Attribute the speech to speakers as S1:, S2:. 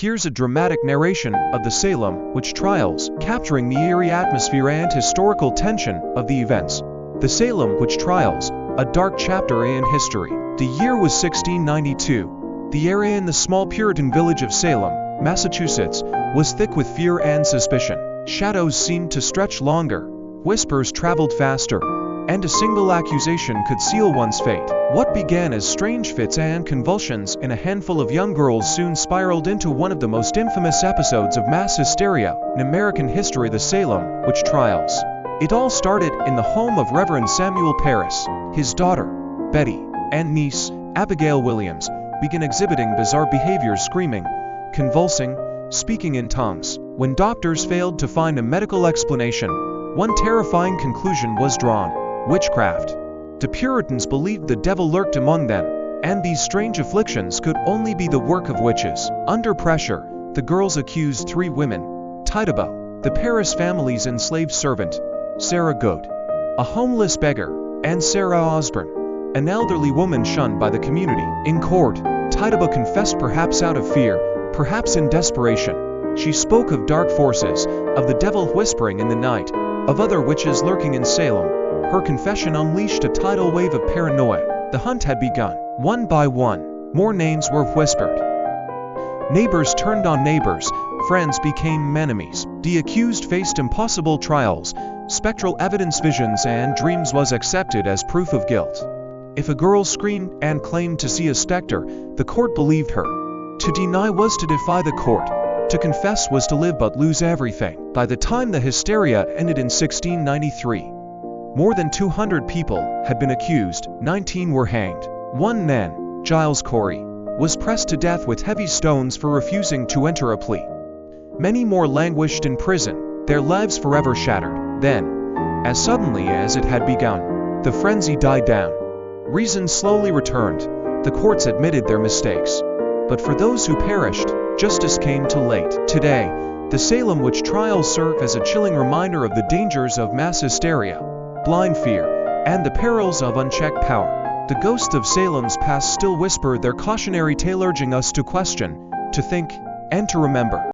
S1: Here's a dramatic narration of the Salem Witch Trials, capturing the eerie atmosphere and historical tension of the events. The Salem Witch Trials, a dark chapter in history. The year was 1692. The area in the small Puritan village of Salem, Massachusetts, was thick with fear and suspicion. Shadows seemed to stretch longer, whispers traveled faster, and a single accusation could seal one's fate. What began as strange fits and convulsions in a handful of young girls soon spiraled into one of the most infamous episodes of mass hysteria in American history, the Salem Witch Trials. It all started in the home of Reverend Samuel Parris. His daughter, Betty, and niece, Abigail Williams, began exhibiting bizarre behaviors, screaming, convulsing, speaking in tongues. When doctors failed to find a medical explanation, one terrifying conclusion was drawn: witchcraft. The Puritans believed the devil lurked among them, and these strange afflictions could only be the work of witches. Under pressure, the girls accused three women: Tituba, the Parris family's enslaved servant; Sarah Goat, a homeless beggar; and Sarah Osborne, an elderly woman shunned by the community. In court, Tituba confessed, perhaps out of fear, perhaps in desperation. She spoke of dark forces, of the devil whispering in the night, of other witches lurking in Salem. Her confession unleashed a tidal wave of paranoia. The hunt had begun. One by one, more names were whispered. Neighbors turned on neighbors, friends became enemies. The accused faced impossible trials. Spectral evidence, visions, and dreams was accepted as proof of guilt. If a girl screamed and claimed to see a specter, the court believed her. To deny was to defy the court. To confess was to live but lose everything. By the time the hysteria ended in 1693, more than 200 people had been accused, 19 were hanged. One man, Giles Corey, was pressed to death with heavy stones for refusing to enter a plea. Many more languished in prison, their lives forever shattered. Then, as suddenly as it had begun, the frenzy died down. Reason slowly returned. The courts admitted their mistakes. But for those who perished, justice came too late. Today, the Salem Witch Trials serve as a chilling reminder of the dangers of mass hysteria, blind fear, and the perils of unchecked power. The ghosts of Salem's past still whisper their cautionary tale, urging us to question, to think, and to remember.